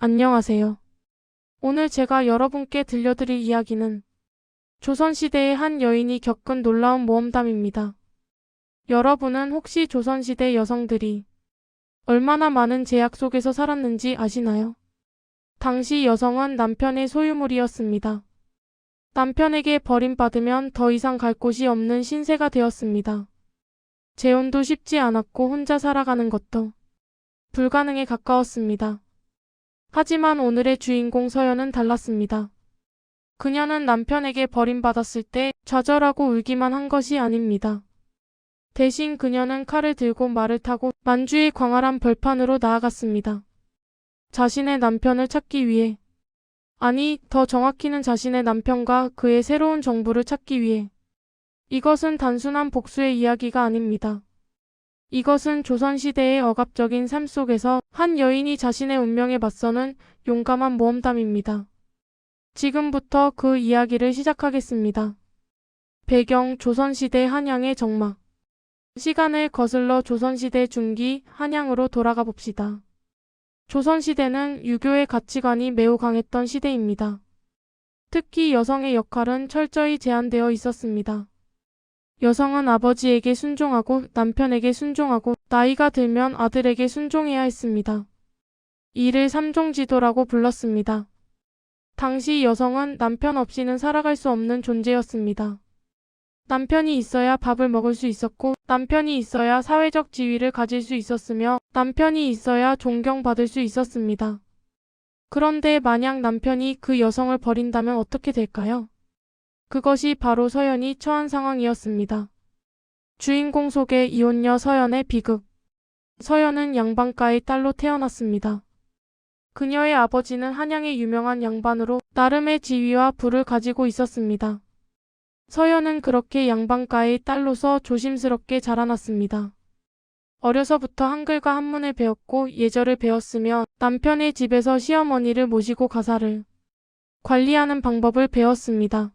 안녕하세요. 오늘 제가 여러분께 들려드릴 이야기는 조선시대의 한 여인이 겪은 놀라운 모험담입니다. 여러분은 혹시 조선시대 여성들이 얼마나 많은 제약 속에서 살았는지 아시나요? 당시 여성은 남편의 소유물이었습니다. 남편에게 버림받으면 더 이상 갈 곳이 없는 신세가 되었습니다. 재혼도 쉽지 않았고 혼자 살아가는 것도 불가능에 가까웠습니다. 하지만 오늘의 주인공 서연은 달랐습니다. 그녀는 남편에게 버림받았을 때 좌절하고 울기만 한 것이 아닙니다. 대신 그녀는 칼을 들고 말을 타고 만주의 광활한 벌판으로 나아갔습니다. 자신의 남편을 찾기 위해, 아니, 더 정확히는 자신의 남편과 그의 새로운 정부를 찾기 위해. 이것은 단순한 복수의 이야기가 아닙니다. 이것은 조선시대의 억압적인 삶 속에서 한 여인이 자신의 운명에 맞서는 용감한 모험담입니다. 지금부터 그 이야기를 시작하겠습니다. 배경 조선시대 한양의 정막. 시간을 거슬러 조선시대 중기 한양으로 돌아가 봅시다. 조선시대는 유교의 가치관이 매우 강했던 시대입니다. 특히 여성의 역할은 철저히 제한되어 있었습니다. 여성은 아버지에게 순종하고 남편에게 순종하고 나이가 들면 아들에게 순종해야 했습니다. 이를 삼종지도라고 불렀습니다. 당시 여성은 남편 없이는 살아갈 수 없는 존재였습니다. 남편이 있어야 밥을 먹을 수 있었고, 남편이 있어야 사회적 지위를 가질 수 있었으며, 남편이 있어야 존경받을 수 있었습니다. 그런데 만약 남편이 그 여성을 버린다면 어떻게 될까요? 그것이 바로 서연이 처한 상황이었습니다. 주인공 속의 이혼녀 서연의 비극. 서연은 양반가의 딸로 태어났습니다. 그녀의 아버지는 한양의 유명한 양반으로 나름의 지위와 부를 가지고 있었습니다. 서연은 그렇게 양반가의 딸로서 조심스럽게 자라났습니다. 어려서부터 한글과 한문을 배웠고 예절을 배웠으며 남편의 집에서 시어머니를 모시고 가사를 관리하는 방법을 배웠습니다.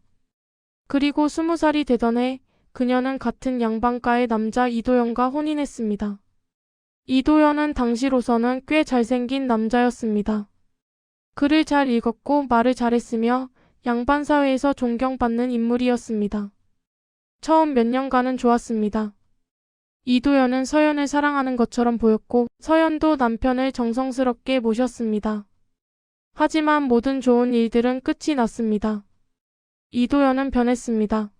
그리고 20살이 되던 해 그녀는 같은 양반가의 남자 이도현과 혼인했습니다. 이도현은 당시로서는 꽤 잘생긴 남자였습니다. 글을 잘 읽었고 말을 잘했으며 양반 사회에서 존경받는 인물이었습니다. 처음 몇 년간은 좋았습니다. 이도현은 서연을 사랑하는 것처럼 보였고 서연도 남편을 정성스럽게 모셨습니다. 하지만 모든 좋은 일들은 끝이 났습니다. 이도현은 변했습니다.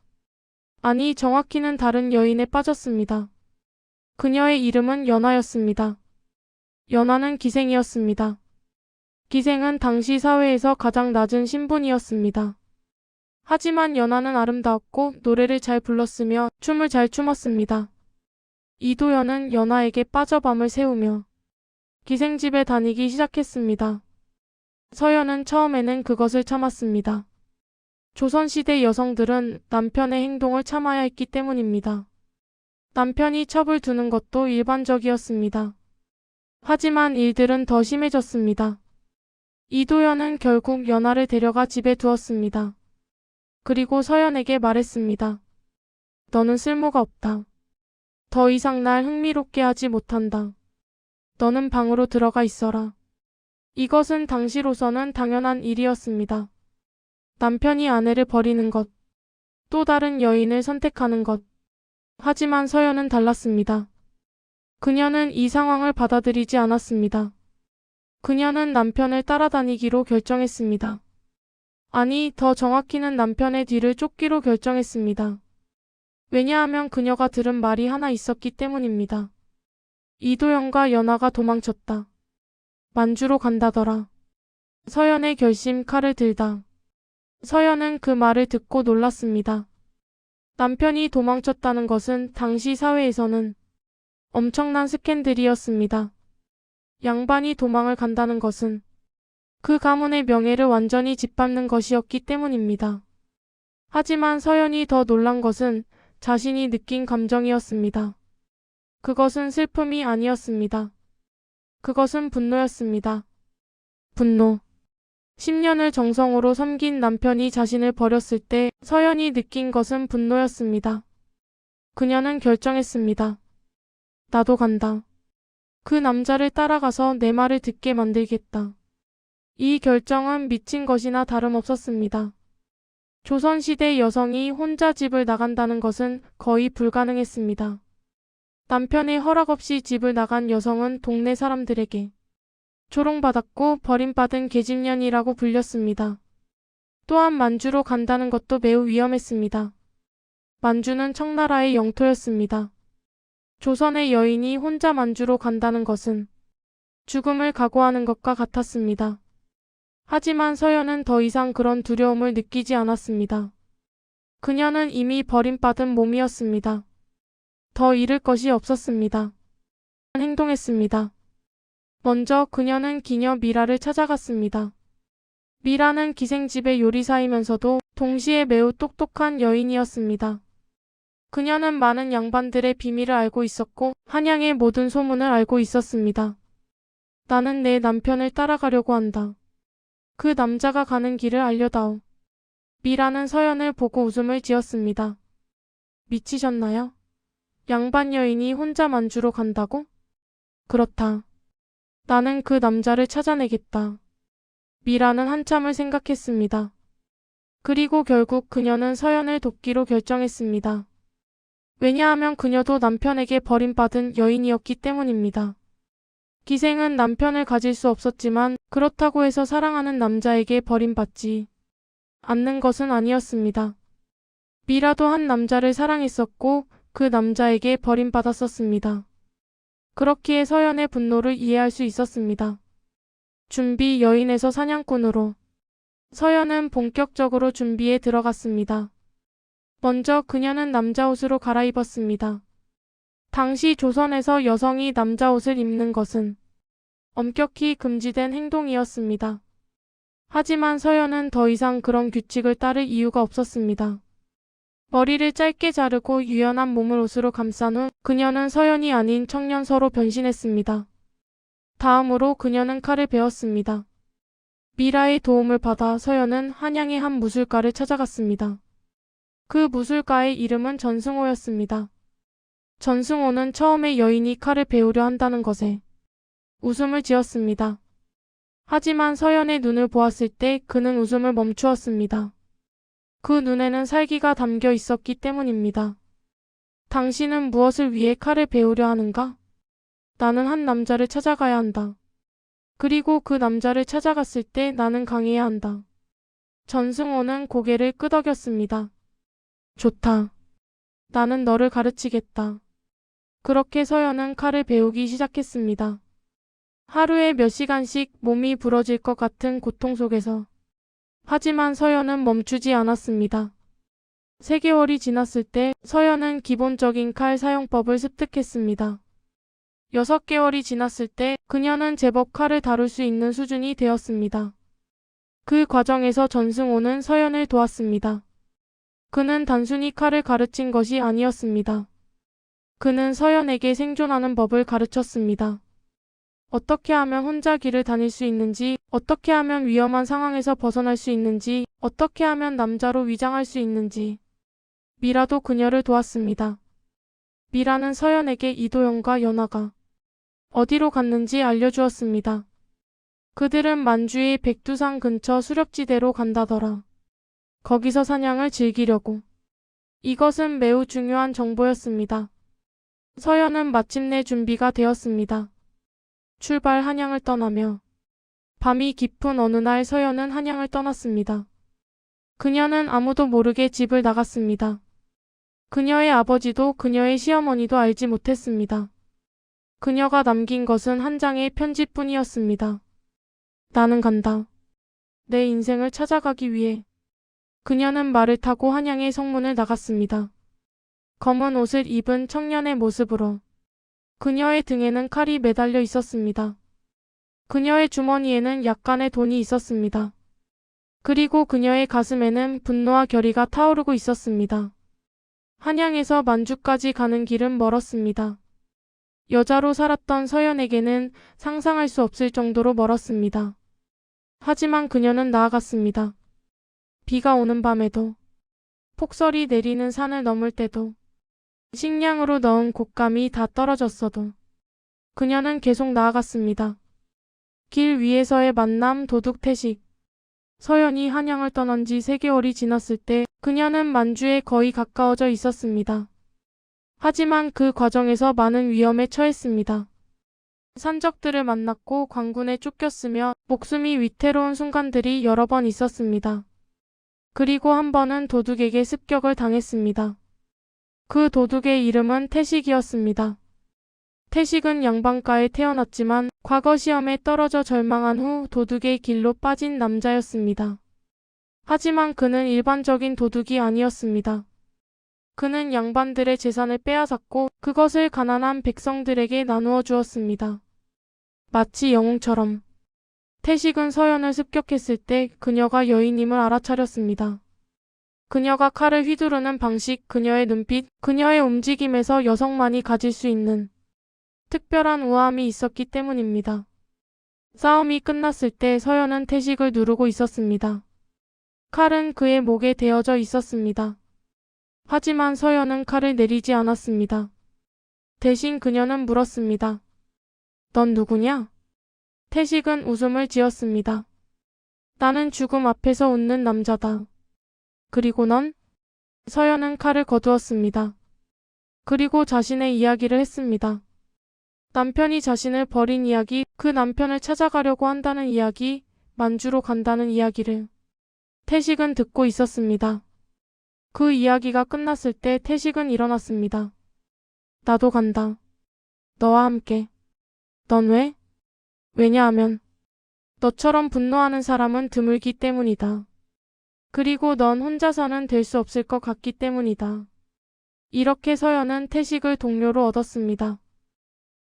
아니, 정확히는 다른 여인에 빠졌습니다. 그녀의 이름은 연화였습니다. 연화는 기생이었습니다. 기생은 당시 사회에서 가장 낮은 신분이었습니다. 하지만 연화는 아름다웠고 노래를 잘 불렀으며 춤을 잘 춤었습니다. 이도연은 연화에게 빠져 밤을 새우며 기생집에 다니기 시작했습니다. 서연은 처음에는 그것을 참았습니다. 조선시대 여성들은 남편의 행동을 참아야 했기 때문입니다. 남편이 첩을 두는 것도 일반적이었습니다. 하지만 일들은 더 심해졌습니다. 이도연은 결국 연화를 데려가 집에 두었습니다. 그리고 서연에게 말했습니다. 너는 쓸모가 없다. 더 이상 날 흥미롭게 하지 못한다. 너는 방으로 들어가 있어라. 이것은 당시로서는 당연한 일이었습니다. 남편이 아내를 버리는 것, 또 다른 여인을 선택하는 것. 하지만 서연은 달랐습니다. 그녀는 이 상황을 받아들이지 않았습니다. 그녀는 남편을 따라다니기로 결정했습니다. 아니, 더 정확히는 남편의 뒤를 쫓기로 결정했습니다. 왜냐하면 그녀가 들은 말이 하나 있었기 때문입니다. 이도연과 연화가 도망쳤다. 만주로 간다더라. 서연의 결심 칼을 들다. 서연은 그 말을 듣고 놀랐습니다. 남편이 도망쳤다는 것은 당시 사회에서는 엄청난 스캔들이었습니다. 양반이 도망을 간다는 것은 그 가문의 명예를 완전히 짓밟는 것이었기 때문입니다. 하지만 서연이 더 놀란 것은 자신이 느낀 감정이었습니다. 그것은 슬픔이 아니었습니다. 그것은 분노였습니다. 분노. 10년을 정성으로 섬긴 남편이 자신을 버렸을 때 서연이 느낀 것은 분노였습니다. 그녀는 결정했습니다. 나도 간다. 그 남자를 따라가서 내 말을 듣게 만들겠다. 이 결정은 미친 것이나 다름없었습니다. 조선시대 여성이 혼자 집을 나간다는 것은 거의 불가능했습니다. 남편의 허락 없이 집을 나간 여성은 동네 사람들에게 조롱받았고 버림받은 계집년이라고 불렸습니다. 또한 만주로 간다는 것도 매우 위험했습니다. 만주는 청나라의 영토였습니다. 조선의 여인이 혼자 만주로 간다는 것은 죽음을 각오하는 것과 같았습니다. 하지만 서연은 더 이상 그런 두려움을 느끼지 않았습니다. 그녀는 이미 버림받은 몸이었습니다. 더 잃을 것이 없었습니다. 행동했습니다. 먼저 그녀는 기녀 미라를 찾아갔습니다. 미라는 기생집의 요리사이면서도 동시에 매우 똑똑한 여인이었습니다. 그녀는 많은 양반들의 비밀을 알고 있었고 한양의 모든 소문을 알고 있었습니다. 나는 내 남편을 따라가려고 한다. 그 남자가 가는 길을 알려다오. 미라는 서연을 보고 웃음을 지었습니다. 미치셨나요? 양반 여인이 혼자 만주로 간다고? 그렇다. 나는 그 남자를 찾아내겠다. 미라는 한참을 생각했습니다. 그리고 결국 그녀는 서연을 돕기로 결정했습니다. 왜냐하면 그녀도 남편에게 버림받은 여인이었기 때문입니다. 기생은 남편을 가질 수 없었지만 그렇다고 해서 사랑하는 남자에게 버림받지 않는 것은 아니었습니다. 미라도 한 남자를 사랑했었고 그 남자에게 버림받았었습니다. 그렇기에 서연의 분노를 이해할 수 있었습니다. 준비 여인에서 사냥꾼으로 서연은 본격적으로 준비에 들어갔습니다. 먼저 그녀는 남자 옷으로 갈아입었습니다. 당시 조선에서 여성이 남자 옷을 입는 것은 엄격히 금지된 행동이었습니다. 하지만 서연은 더 이상 그런 규칙을 따를 이유가 없었습니다. 머리를 짧게 자르고 유연한 몸을 옷으로 감싼 후 그녀는 서연이 아닌 청년서로 변신했습니다. 다음으로 그녀는 칼을 배웠습니다. 미라의 도움을 받아 서연은 한양의 한 무술가를 찾아갔습니다. 그 무술가의 이름은 전승호였습니다. 전승호는 처음에 여인이 칼을 배우려 한다는 것에 웃음을 지었습니다. 하지만 서연의 눈을 보았을 때 그는 웃음을 멈추었습니다. 그 눈에는 살기가 담겨 있었기 때문입니다. 당신은 무엇을 위해 칼을 배우려 하는가? 나는 한 남자를 찾아가야 한다. 그리고 그 남자를 찾아갔을 때 나는 강해야 한다. 전승호는 고개를 끄덕였습니다. 좋다. 나는 너를 가르치겠다. 그렇게 서연은 칼을 배우기 시작했습니다. 하루에 몇 시간씩 몸이 부러질 것 같은 고통 속에서. 하지만 서연은 멈추지 않았습니다. 3개월이 지났을 때 서연은 기본적인 칼 사용법을 습득했습니다. 6개월이 지났을 때 그녀는 제법 칼을 다룰 수 있는 수준이 되었습니다. 그 과정에서 전승호는 서연을 도왔습니다. 그는 단순히 칼을 가르친 것이 아니었습니다. 그는 서연에게 생존하는 법을 가르쳤습니다. 어떻게 하면 혼자 길을 다닐 수 있는지, 어떻게 하면 위험한 상황에서 벗어날 수 있는지, 어떻게 하면 남자로 위장할 수 있는지. 미라도 그녀를 도왔습니다. 미라는 서연에게 이도영과 연화가 어디로 갔는지 알려주었습니다. 그들은 만주의 백두산 근처 수렵지대로 간다더라. 거기서 사냥을 즐기려고. 이것은 매우 중요한 정보였습니다. 서연은 마침내 준비가 되었습니다. 출발 한양을 떠나며 밤이 깊은 어느 날 서연은 한양을 떠났습니다. 그녀는 아무도 모르게 집을 나갔습니다. 그녀의 아버지도 그녀의 시어머니도 알지 못했습니다. 그녀가 남긴 것은 한 장의 편지뿐이었습니다. 나는 간다. 내 인생을 찾아가기 위해. 그녀는 말을 타고 한양의 성문을 나갔습니다. 검은 옷을 입은 청년의 모습으로. 그녀의 등에는 칼이 매달려 있었습니다. 그녀의 주머니에는 약간의 돈이 있었습니다. 그리고 그녀의 가슴에는 분노와 결의가 타오르고 있었습니다. 한양에서 만주까지 가는 길은 멀었습니다. 여자로 살았던 서연에게는 상상할 수 없을 정도로 멀었습니다. 하지만 그녀는 나아갔습니다. 비가 오는 밤에도, 폭설이 내리는 산을 넘을 때도, 식량으로 넣은 곶감이 다 떨어졌어도 그녀는 계속 나아갔습니다. 길 위에서의 만남 도둑 태식. 서연이 한양을 떠난 지 3개월이 지났을 때 그녀는 만주에 거의 가까워져 있었습니다. 하지만 그 과정에서 많은 위험에 처했습니다. 산적들을 만났고 광군에 쫓겼으며 목숨이 위태로운 순간들이 여러 번 있었습니다. 그리고 한 번은 도둑에게 습격을 당했습니다. 그 도둑의 이름은 태식이었습니다. 태식은 양반가에 태어났지만 과거 시험에 떨어져 절망한 후 도둑의 길로 빠진 남자였습니다. 하지만 그는 일반적인 도둑이 아니었습니다. 그는 양반들의 재산을 빼앗았고 그것을 가난한 백성들에게 나누어 주었습니다. 마치 영웅처럼. 태식은 서연을 습격했을 때 그녀가 여인임을 알아차렸습니다. 그녀가 칼을 휘두르는 방식, 그녀의 눈빛, 그녀의 움직임에서 여성만이 가질 수 있는 특별한 우아함이 있었기 때문입니다. 싸움이 끝났을 때 서연은 태식을 누르고 있었습니다. 칼은 그의 목에 대어져 있었습니다. 하지만 서연은 칼을 내리지 않았습니다. 대신 그녀는 물었습니다. 넌 누구냐? 태식은 웃음을 지었습니다. 나는 죽음 앞에서 웃는 남자다. 그리고 넌? 서연은 칼을 거두었습니다. 그리고 자신의 이야기를 했습니다. 남편이 자신을 버린 이야기, 그 남편을 찾아가려고 한다는 이야기, 만주로 간다는 이야기를. 태식은 듣고 있었습니다. 그 이야기가 끝났을 때 태식은 일어났습니다. 나도 간다. 너와 함께. 넌 왜? 왜냐하면 너처럼 분노하는 사람은 드물기 때문이다. 그리고 넌 혼자서는 될 수 없을 것 같기 때문이다. 이렇게 서연은 태식을 동료로 얻었습니다.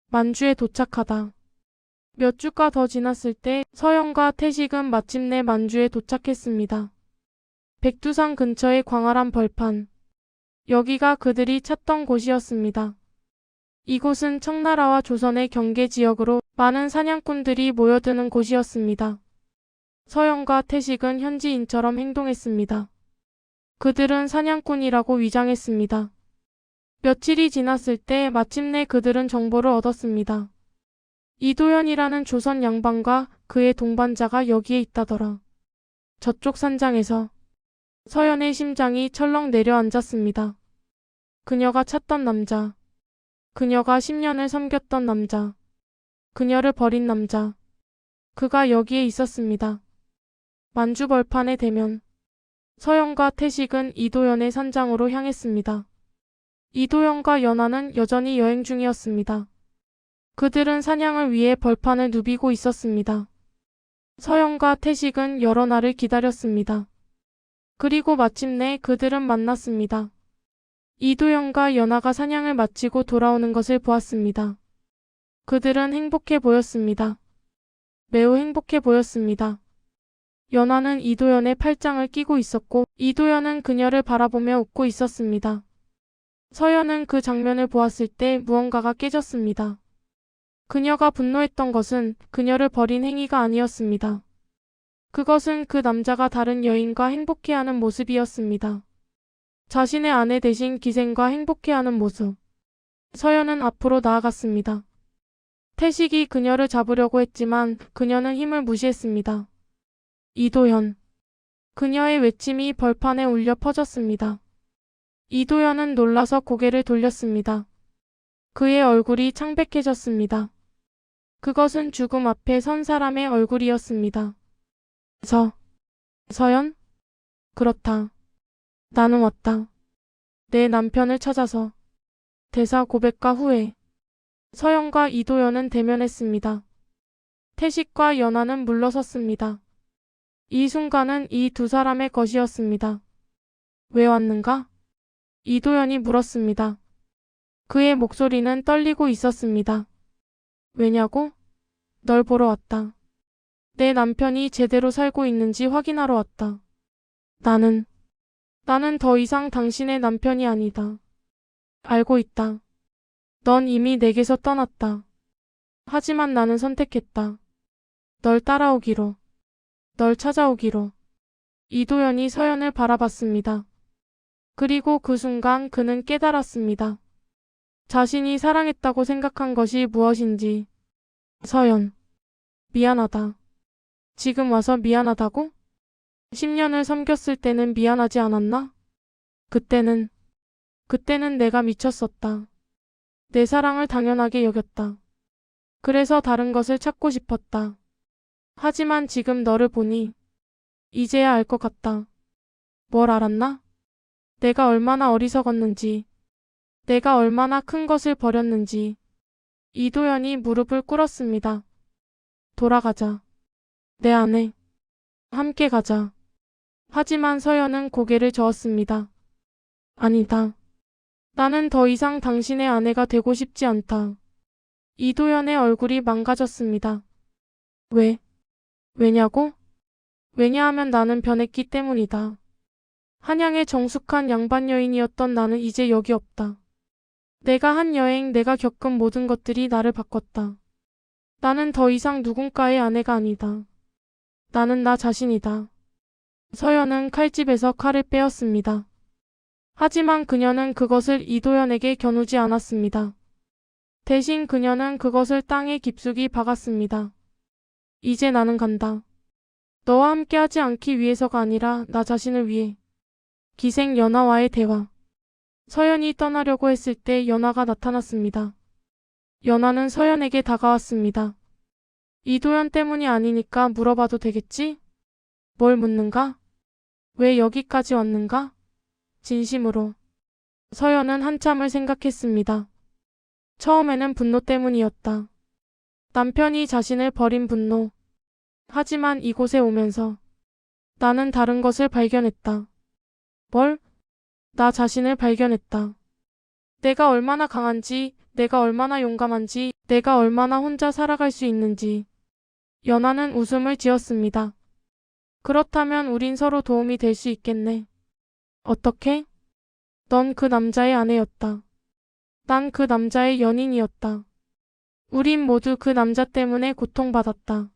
만주에 도착하다. 몇 주가 더 지났을 때 서연과 태식은 마침내 만주에 도착했습니다. 백두산 근처의 광활한 벌판. 여기가 그들이 찾던 곳이었습니다. 이곳은 청나라와 조선의 경계 지역으로 많은 사냥꾼들이 모여드는 곳이었습니다. 서연과 태식은 현지인처럼 행동했습니다. 그들은 사냥꾼이라고 위장했습니다. 며칠이 지났을 때 마침내 그들은 정보를 얻었습니다. 이도현이라는 조선 양반과 그의 동반자가 여기에 있다더라. 저쪽 산장에서. 서연의 심장이 철렁 내려앉았습니다. 그녀가 찾던 남자. 그녀가 10년을 섬겼던 남자. 그녀를 버린 남자. 그가 여기에 있었습니다. 만주 벌판의 대면. 서연과 태식은 이도현의 산장으로 향했습니다. 이도현과 연하는 여전히 여행 중이었습니다. 그들은 사냥을 위해 벌판을 누비고 있었습니다. 서연과 태식은 여러 날을 기다렸습니다. 그리고 마침내 그들은 만났습니다. 이도현과 연하가 사냥을 마치고 돌아오는 것을 보았습니다. 그들은 행복해 보였습니다. 매우 행복해 보였습니다. 연하는 이도현의 팔짱을 끼고 있었고 이도현은 그녀를 바라보며 웃고 있었습니다. 서연은 그 장면을 보았을 때 무언가가 깨졌습니다. 그녀가 분노했던 것은 그녀를 버린 행위가 아니었습니다. 그것은 그 남자가 다른 여인과 행복해하는 모습이었습니다. 자신의 아내 대신 기생과 행복해하는 모습. 서연은 앞으로 나아갔습니다. 태식이 그녀를 잡으려고 했지만 그녀는 힘을 무시했습니다. 이도현. 그녀의 외침이 벌판에 울려 퍼졌습니다. 이도현은 놀라서 고개를 돌렸습니다. 그의 얼굴이 창백해졌습니다. 그것은 죽음 앞에 선 사람의 얼굴이었습니다. 서연? 그렇다. 나는 왔다. 내 남편을 찾아서. 대사 고백과 후에. 서연과 이도현은 대면했습니다. 태식과 연하는 물러섰습니다. 이 순간은 이 두 사람의 것이었습니다. 왜 왔는가? 이도현이 물었습니다. 그의 목소리는 떨리고 있었습니다. 왜냐고? 널 보러 왔다. 내 남편이 제대로 살고 있는지 확인하러 왔다. 나는 더 이상 당신의 남편이 아니다. 알고 있다. 넌 이미 내게서 떠났다. 하지만 나는 선택했다. 널 따라오기로. 널 찾아오기로. 이도현이 서연을 바라봤습니다. 그리고 그 순간 그는 깨달았습니다. 자신이 사랑했다고 생각한 것이 무엇인지. 서연. 미안하다. 지금 와서 미안하다고? 10년을 섬겼을 때는 미안하지 않았나? 그때는 내가 미쳤었다. 내 사랑을 당연하게 여겼다. 그래서 다른 것을 찾고 싶었다. 하지만 지금 너를 보니 이제야 알 것 같다. 뭘 알았나? 내가 얼마나 어리석었는지, 내가 얼마나 큰 것을 버렸는지. 이도연이 무릎을 꿇었습니다. 돌아가자. 내 안에. 함께 가자. 하지만 서연은 고개를 저었습니다. 아니다. 나는 더 이상 당신의 아내가 되고 싶지 않다. 이도연의 얼굴이 망가졌습니다. 왜? 왜냐고? 왜냐하면 나는 변했기 때문이다. 한양의 정숙한 양반 여인이었던 나는 이제 여기 없다. 내가 한 여행, 내가 겪은 모든 것들이 나를 바꿨다. 나는 더 이상 누군가의 아내가 아니다. 나는 나 자신이다. 서연은 칼집에서 칼을 빼었습니다. 하지만 그녀는 그것을 이도연에게 겨누지 않았습니다. 대신 그녀는 그것을 땅에 깊숙이 박았습니다. 이제 나는 간다. 너와 함께하지 않기 위해서가 아니라 나 자신을 위해. 기생 연하와의 대화. 서연이 떠나려고 했을 때 연하가 나타났습니다. 연하는 서연에게 다가왔습니다. 이도연 때문이 아니니까 물어봐도 되겠지? 뭘 묻는가? 왜 여기까지 왔는가? 진심으로. 서연은 한참을 생각했습니다. 처음에는 분노 때문이었다. 남편이 자신을 버린 분노. 하지만 이곳에 오면서 나는 다른 것을 발견했다. 뭘? 나 자신을 발견했다. 내가 얼마나 강한지, 내가 얼마나 용감한지, 내가 얼마나 혼자 살아갈 수 있는지. 연하는 웃음을 지었습니다. 그렇다면 우린 서로 도움이 될 수 있겠네. 어떻게? 넌 그 남자의 아내였다. 난 그 남자의 연인이었다. 우린 모두 그 남자 때문에 고통받았다.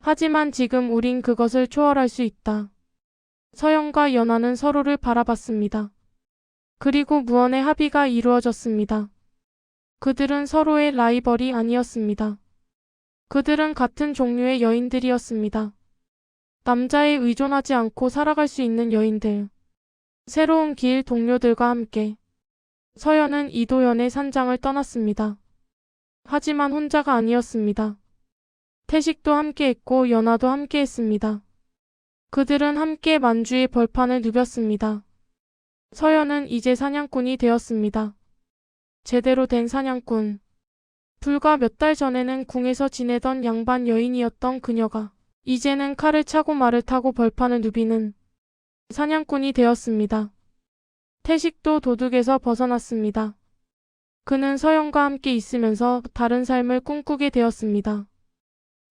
하지만 지금 우린 그것을 초월할 수 있다. 서연과 연하는 서로를 바라봤습니다. 그리고 무언의 합의가 이루어졌습니다. 그들은 서로의 라이벌이 아니었습니다. 그들은 같은 종류의 여인들이었습니다. 남자에 의존하지 않고 살아갈 수 있는 여인들. 새로운 길 동료들과 함께 서연은 이도연의 산장을 떠났습니다. 하지만 혼자가 아니었습니다. 태식도 함께했고 연하도 함께했습니다. 그들은 함께 만주의 벌판을 누볐습니다. 서연은 이제 사냥꾼이 되었습니다. 제대로 된 사냥꾼. 불과 몇 달 전에는 궁에서 지내던 양반 여인이었던 그녀가 이제는 칼을 차고 말을 타고 벌판을 누비는 사냥꾼이 되었습니다. 태식도 도둑에서 벗어났습니다. 그는 서연과 함께 있으면서 다른 삶을 꿈꾸게 되었습니다.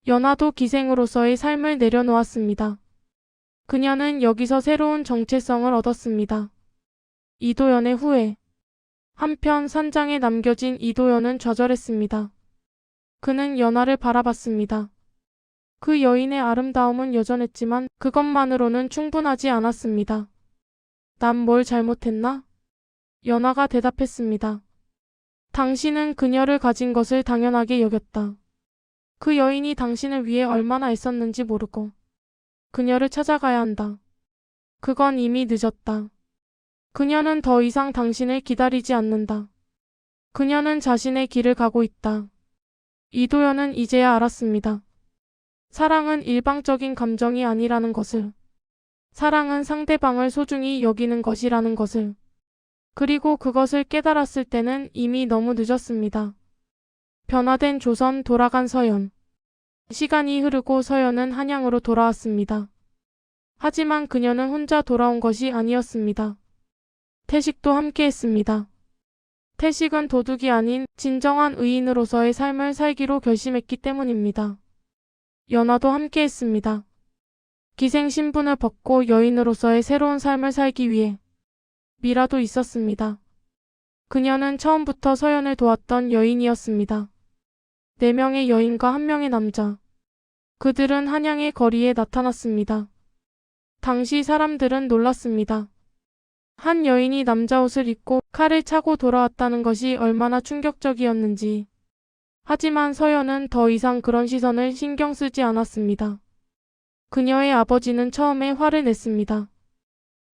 연하도 기생으로서의 삶을 내려놓았습니다. 그녀는 여기서 새로운 정체성을 얻었습니다. 이도연의 후회. 한편 산장에 남겨진 이도연은 좌절했습니다. 그는 연하를 바라봤습니다. 그 여인의 아름다움은 여전했지만 그것만으로는 충분하지 않았습니다. 난 뭘 잘못했나? 연하가 대답했습니다. 당신은 그녀를 가진 것을 당연하게 여겼다. 그 여인이 당신을 위해 얼마나 애썼는지 모르고 그녀를 찾아가야 한다. 그건 이미 늦었다. 그녀는 더 이상 당신을 기다리지 않는다. 그녀는 자신의 길을 가고 있다. 이도연은 이제야 알았습니다. 사랑은 일방적인 감정이 아니라는 것을. 사랑은 상대방을 소중히 여기는 것이라는 것을. 그리고 그것을 깨달았을 때는 이미 너무 늦었습니다. 변화된 조선, 돌아간 서연. 시간이 흐르고 서연은 한양으로 돌아왔습니다. 하지만 그녀는 혼자 돌아온 것이 아니었습니다. 태식도 함께했습니다. 태식은 도둑이 아닌 진정한 의인으로서의 삶을 살기로 결심했기 때문입니다. 연하도 함께했습니다. 기생 신분을 벗고 여인으로서의 새로운 삶을 살기 위해. 미라도 있었습니다. 그녀는 처음부터 서연을 도왔던 여인이었습니다. 4명의 여인과 1명의 남자. 그들은 한양의 거리에 나타났습니다. 당시 사람들은 놀랐습니다. 한 여인이 남자 옷을 입고 칼을 차고 돌아왔다는 것이 얼마나 충격적이었는지. 하지만 서연은 더 이상 그런 시선을 신경 쓰지 않았습니다. 그녀의 아버지는 처음에 화를 냈습니다.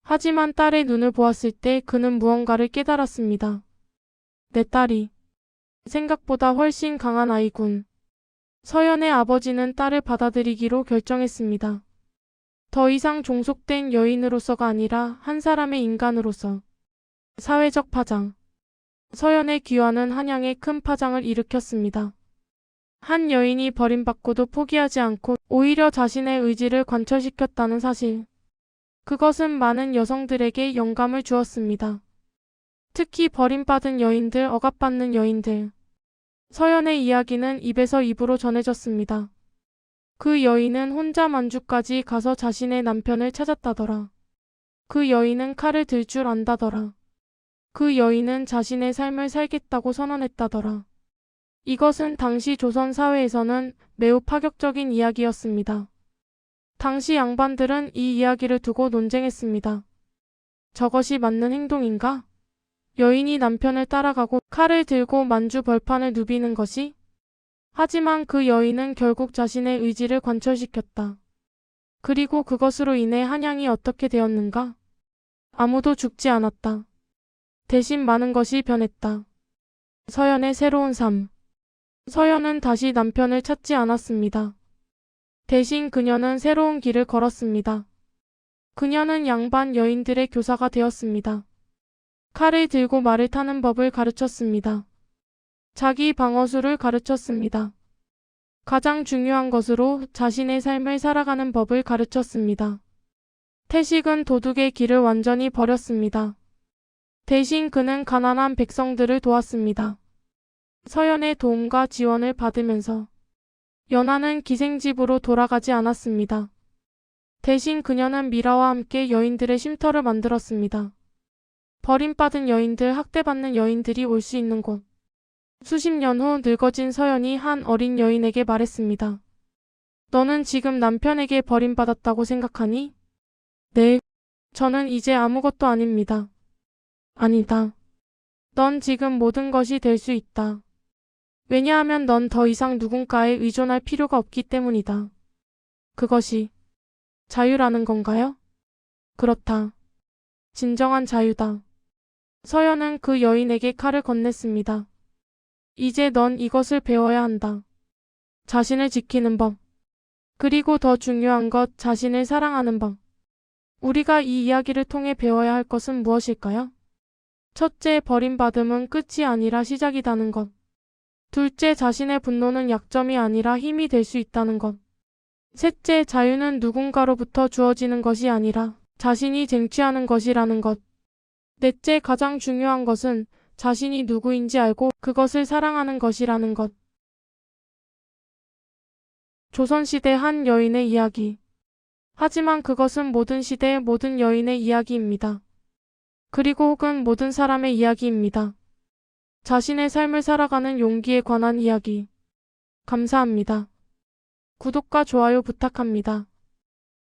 하지만 딸의 눈을 보았을 때 그는 무언가를 깨달았습니다. 내 딸이 생각보다 훨씬 강한 아이군. 서연의 아버지는 딸을 받아들이기로 결정했습니다. 더 이상 종속된 여인으로서가 아니라 한 사람의 인간으로서. 사회적 파장. 서연의 귀환은 한양에 큰 파장을 일으켰습니다. 한 여인이 버림받고도 포기하지 않고 오히려 자신의 의지를 관철시켰다는 사실. 그것은 많은 여성들에게 영감을 주었습니다. 특히 버림받은 여인들, 억압받는 여인들. 서연의 이야기는 입에서 입으로 전해졌습니다. 그 여인은 혼자 만주까지 가서 자신의 남편을 찾았다더라. 그 여인은 칼을 들 줄 안다더라. 그 여인은 자신의 삶을 살겠다고 선언했다더라. 이것은 당시 조선 사회에서는 매우 파격적인 이야기였습니다. 당시 양반들은 이 이야기를 두고 논쟁했습니다. 저것이 맞는 행동인가? 여인이 남편을 따라가고 칼을 들고 만주 벌판을 누비는 것이? 하지만 그 여인은 결국 자신의 의지를 관철시켰다. 그리고 그것으로 인해 한양이 어떻게 되었는가? 아무도 죽지 않았다. 대신 많은 것이 변했다. 서연의 새로운 삶. 서연은 다시 남편을 찾지 않았습니다. 대신 그녀는 새로운 길을 걸었습니다. 그녀는 양반 여인들의 교사가 되었습니다. 칼을 들고 말을 타는 법을 가르쳤습니다. 자기 방어술을 가르쳤습니다. 가장 중요한 것으로 자신의 삶을 살아가는 법을 가르쳤습니다. 태식은 도둑의 길을 완전히 버렸습니다. 대신 그는 가난한 백성들을 도왔습니다. 서연의 도움과 지원을 받으면서 연하는 기생집으로 돌아가지 않았습니다. 대신 그녀는 미라와 함께 여인들의 쉼터를 만들었습니다. 버림받은 여인들, 학대받는 여인들이 올 수 있는 곳. 수십 년 후 늙어진 서연이 한 어린 여인에게 말했습니다. 너는 지금 남편에게 버림받았다고 생각하니? 네. 저는 이제 아무것도 아닙니다. 아니다. 넌 지금 모든 것이 될 수 있다. 왜냐하면 넌 더 이상 누군가에 의존할 필요가 없기 때문이다. 그것이 자유라는 건가요? 그렇다. 진정한 자유다. 서연은 그 여인에게 칼을 건넸습니다. 이제 넌 이것을 배워야 한다. 자신을 지키는 법. 그리고 더 중요한 것, 자신을 사랑하는 법. 우리가 이 이야기를 통해 배워야 할 것은 무엇일까요? 첫째, 버림받음은 끝이 아니라 시작이라는 것. 둘째, 자신의 분노는 약점이 아니라 힘이 될 수 있다는 것. 셋째, 자유는 누군가로부터 주어지는 것이 아니라 자신이 쟁취하는 것이라는 것. 넷째, 가장 중요한 것은 자신이 누구인지 알고 그것을 사랑하는 것이라는 것. 조선시대 한 여인의 이야기. 하지만 그것은 모든 시대의 모든 여인의 이야기입니다. 그리고 혹은 모든 사람의 이야기입니다. 자신의 삶을 살아가는 용기에 관한 이야기. 감사합니다. 구독과 좋아요 부탁합니다.